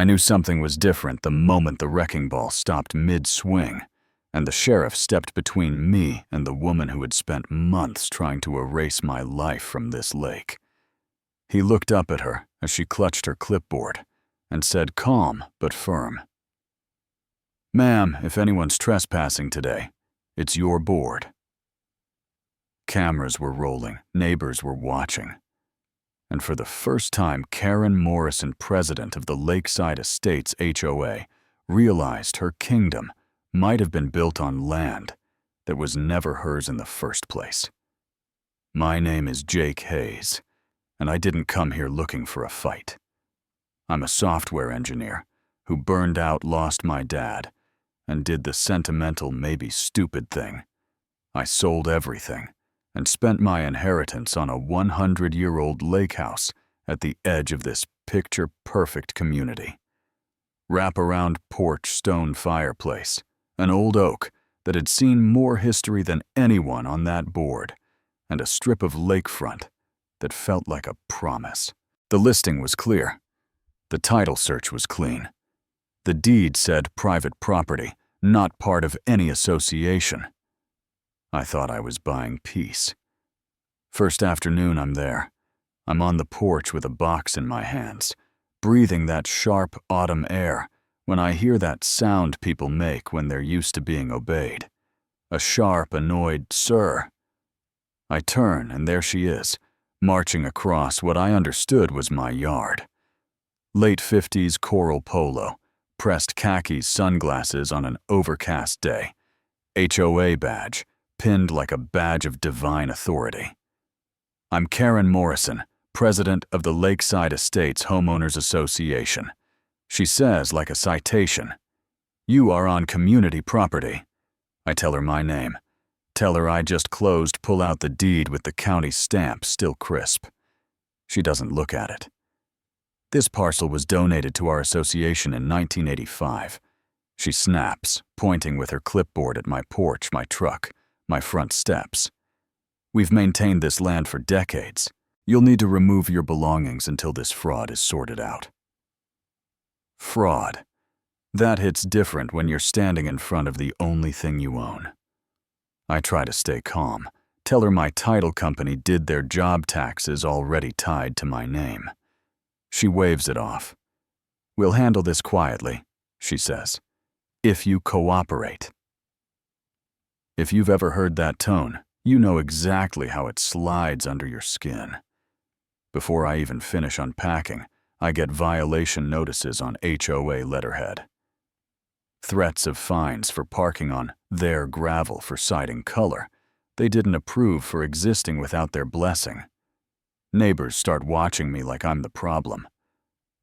I knew something was different the moment the wrecking ball stopped mid-swing, and the sheriff stepped between me and the woman who had spent months trying to erase my life from this lake. He looked up at her as she clutched her clipboard and said calm but firm, "Ma'am, if anyone's trespassing today, it's your board." Cameras were rolling, neighbors were watching. And for the first time, Karen Morrison, president of the Lakeside Estates HOA, realized her kingdom might have been built on land that was never hers in the first place. My name is Jake Hayes, and I didn't come here looking for a fight. I'm a software engineer who burned out, lost my dad, and did the sentimental, maybe stupid thing. I sold everything and spent my inheritance on a 100-year-old lake house at the edge of this picture-perfect community. Wrap-around porch stone fireplace, an old oak that had seen more history than anyone on that board, and a strip of lakefront that felt like a promise. The listing was clear. The title search was clean. The deed said private property, not part of any association. I thought I was buying peace. First afternoon I'm there. I'm on the porch with a box in my hands, breathing that sharp autumn air when I hear that sound people make when they're used to being obeyed. A sharp, annoyed "sir." I turn and there she is, marching across what I understood was my yard. Late 50s coral polo, pressed khaki sunglasses on an overcast day, HOA badge, pinned like a badge of divine authority. I'm Karen Morrison, president of the Lakeside Estates Homeowners Association. She says like a citation, "You are on community property." I tell her my name. Tell her I just closed, pull out the deed with the county stamp still crisp. She doesn't look at it. This parcel was donated to our association in 1985. She snaps, pointing with her clipboard at my porch, my truck, my front steps. "We've maintained this land for decades. You'll need to remove your belongings until this fraud is sorted out." Fraud. That hits different when you're standing in front of the only thing you own. I try to stay calm, tell her my title company did their job taxes already tied to my name. She waves it off. "We'll handle this quietly," she says, "if you cooperate." If you've ever heard that tone, you know exactly how it slides under your skin. Before I even finish unpacking, I get violation notices on HOA letterhead. Threats of fines for parking on their gravel for citing color they didn't approve for existing without their blessing. Neighbors start watching me like I'm the problem.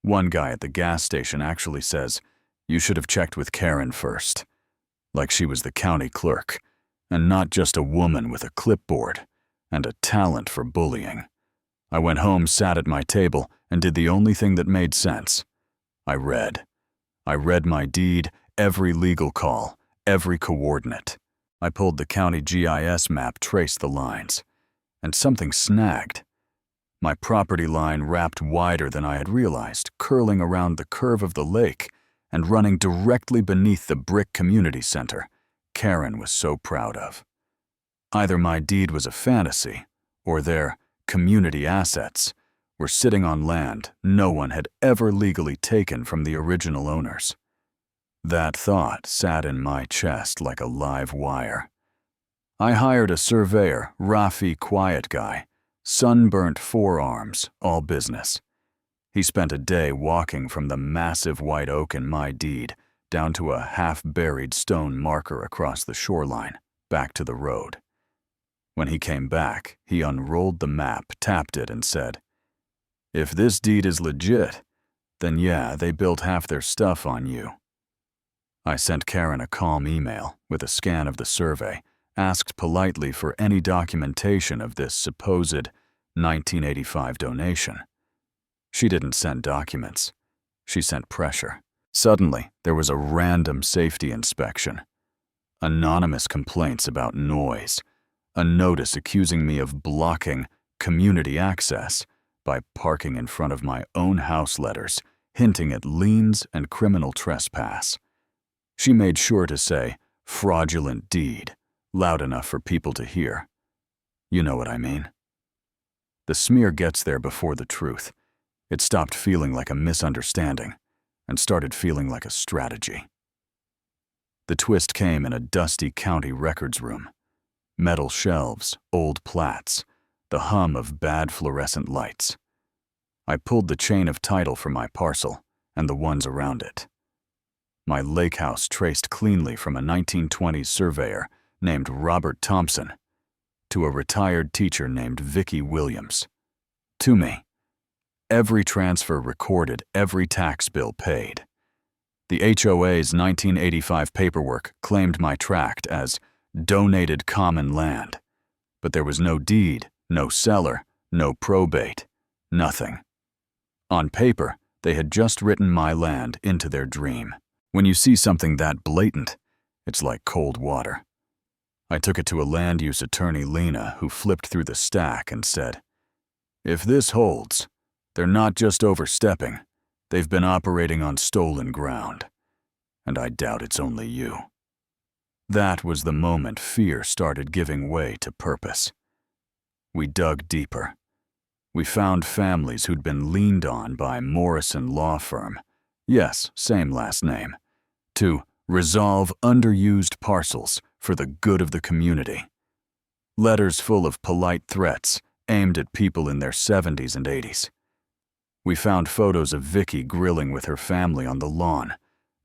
One guy at the gas station actually says, "You should have checked with Karen first," like she was the county clerk, and not just a woman with a clipboard and a talent for bullying. I went home, sat at my table, and did the only thing that made sense. I read. I read my deed, every legal call, every coordinate. I pulled the county GIS map, traced the lines, and something snagged. My property line wrapped wider than I had realized, curling around the curve of the lake and running directly beneath the brick community center Karen was so proud of. Either my deed was a fantasy, or their community assets were sitting on land no one had ever legally taken from the original owners. That thought sat in my chest like a live wire. I hired a surveyor, Rafi, quiet guy, sunburnt forearms, all business. He spent a day walking from the massive white oak in my deed down to a half-buried stone marker across the shoreline, back to the road. When he came back, he unrolled the map, tapped it, and said, "If this deed is legit, then yeah, they built half their stuff on you." I sent Karen a calm email with a scan of the survey, asked politely for any documentation of this supposed 1985 donation. She didn't send documents. She sent pressure. Suddenly, there was a random safety inspection. Anonymous complaints about noise. A notice accusing me of blocking community access by parking in front of my own house letters, hinting at liens and criminal trespass. She made sure to say, "fraudulent deed," loud enough for people to hear. You know what I mean. The smear gets there before the truth. It stopped feeling like a misunderstanding and started feeling like a strategy. The twist came in a dusty county records room. Metal shelves, old plats, the hum of bad fluorescent lights. I pulled the chain of title for my parcel and the ones around it. My Lakehouse traced cleanly from a 1920s surveyor named Robert Thompson to a retired teacher named Vicki Williams. To me, every transfer recorded, every tax bill paid. The HOA's 1985 paperwork claimed my tract as donated common land, but there was no deed, no seller, no probate, nothing. On paper, they had just written my land into their dream. When you see something that blatant, it's like cold water. I took it to a land use attorney, Lena, who flipped through the stack and said, "If this holds, they're not just overstepping, they've been operating on stolen ground. And I doubt it's only you." That was the moment fear started giving way to purpose. We dug deeper. We found families who'd been leaned on by Morrison Law Firm, yes, same last name, to resolve underused parcels for the good of the community. Letters full of polite threats aimed at people in their 70s and 80s. We found photos of Vicki grilling with her family on the lawn,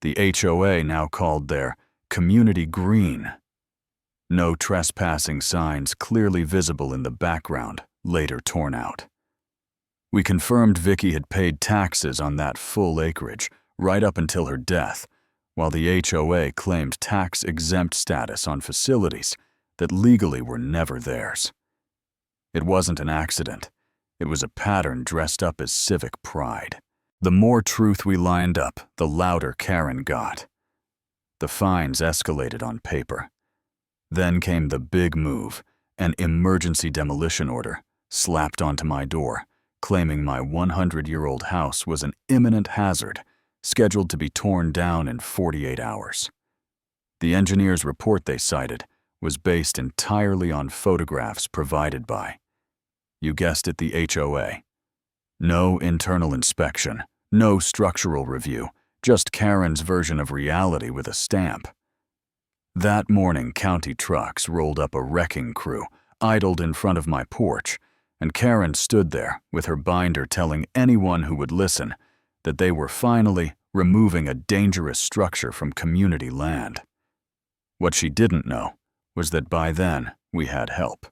the HOA now called their community green. No trespassing signs clearly visible in the background, later torn out. We confirmed Vicki had paid taxes on that full acreage right up until her death, while the HOA claimed tax-exempt status on facilities that legally were never theirs. It wasn't an accident. It was a pattern dressed up as civic pride. The more truth we lined up, the louder Karen got. The fines escalated on paper. Then came the big move, an emergency demolition order slapped onto my door, claiming my 100-year-old house was an imminent hazard, scheduled to be torn down in 48 hours. The engineer's report they cited was based entirely on photographs provided by, you guessed it, the HOA. No internal inspection, no structural review, just Karen's version of reality with a stamp. That morning, county trucks rolled up a wrecking crew, idled in front of my porch, and Karen stood there with her binder telling anyone who would listen that they were finally removing a dangerous structure from community land. What she didn't know was that by then we had help.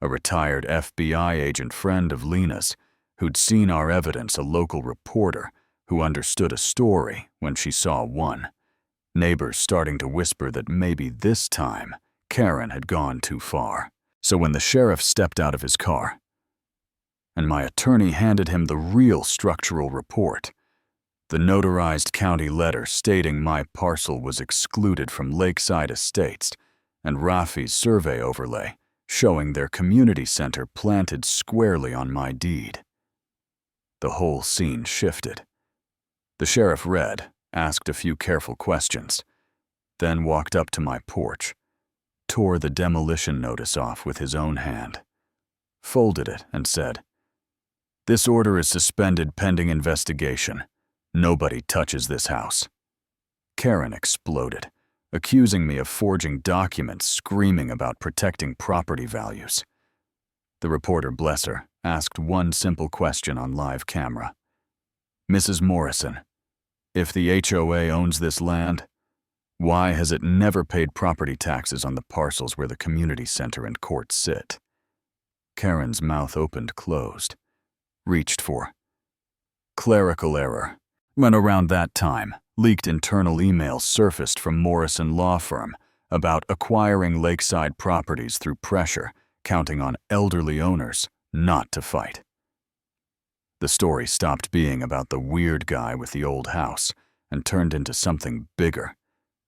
A retired FBI agent friend of Lena's who'd seen our evidence, a local reporter who understood a story when she saw one. Neighbors starting to whisper that maybe this time Karen had gone too far. So when the sheriff stepped out of his car and my attorney handed him the real structural report, the notarized county letter stating my parcel was excluded from Lakeside Estates and Rafi's survey overlay showing their community center planted squarely on my deed, the whole scene shifted. The sheriff read, asked a few careful questions, then walked up to my porch, tore the demolition notice off with his own hand, folded it, and said, "This order is suspended pending investigation. Nobody touches this house." Karen exploded, accusing me of forging documents, screaming about protecting property values. The reporter, bless her, asked one simple question on live camera. "Mrs. Morrison, if the HOA owns this land, why has it never paid property taxes on the parcels where the community center and court sit?" Karen's mouth opened, closed, reached for clerical error. When around that time, leaked internal emails surfaced from Morrison Law Firm about acquiring lakeside properties through pressure, counting on elderly owners not to fight. The story stopped being about the weird guy with the old house and turned into something bigger,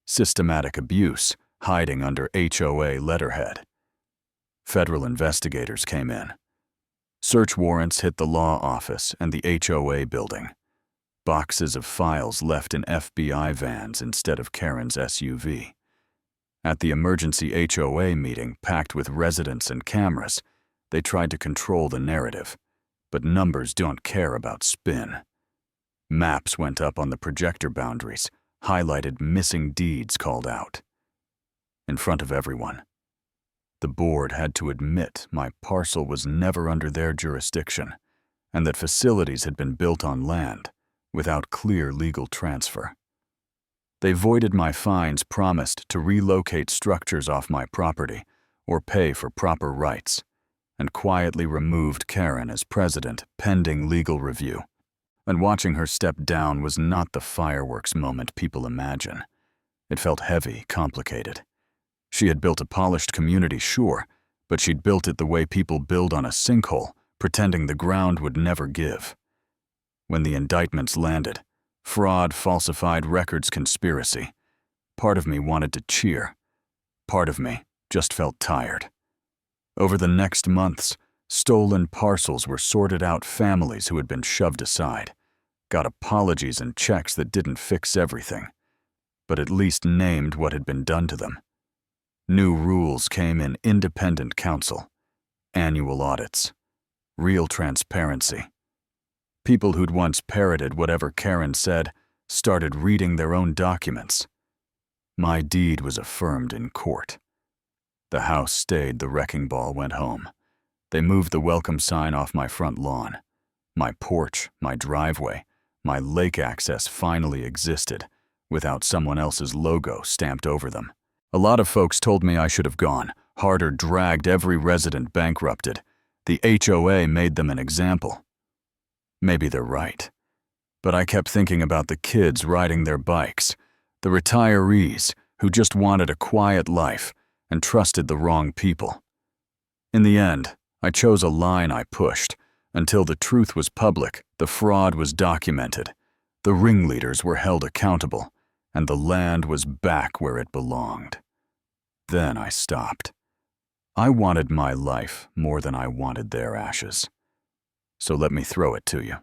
systematic abuse hiding under HOA letterhead. Federal investigators came in. Search warrants hit the law office and the HOA building. boxes of files left in FBI vans instead of Karen's SUV. At the emergency HOA meeting packed with residents and cameras, they tried to control the narrative, but numbers don't care about spin. Maps went up on the projector boundaries, highlighted missing deeds called out. In front of everyone, the board had to admit my parcel was never under their jurisdiction, and that facilities had been built on land without clear legal transfer. They voided my fines promised to relocate structures off my property or pay for proper rights, and quietly removed Karen as president pending legal review. And watching her step down was not the fireworks moment people imagine. It felt heavy, complicated. She had built a polished community, sure, but she'd built it the way people build on a sinkhole, pretending the ground would never give. When the indictments landed, fraud, falsified records, conspiracy, part of me wanted to cheer. Part of me just felt tired. Over the next months, stolen parcels were sorted out, families who had been shoved aside, got apologies and checks that didn't fix everything, but at least named what had been done to them. New rules came in: independent counsel, annual audits, real transparency. People who'd once parroted whatever Karen said started reading their own documents. My deed was affirmed in court. The house stayed, the wrecking ball went home. They moved the welcome sign off my front lawn. My porch, my driveway, my lake access finally existed without someone else's logo stamped over them. A lot of folks told me I should have gone harder, dragged every resident bankrupted. The HOA made them an example. Maybe they're right. But I kept thinking about the kids riding their bikes, the retirees who just wanted a quiet life and trusted the wrong people. In the end, I chose a line I pushed until the truth was public, the fraud was documented, the ringleaders were held accountable, and the land was back where it belonged. Then I stopped. I wanted my life more than I wanted their ashes. So let me throw it to you.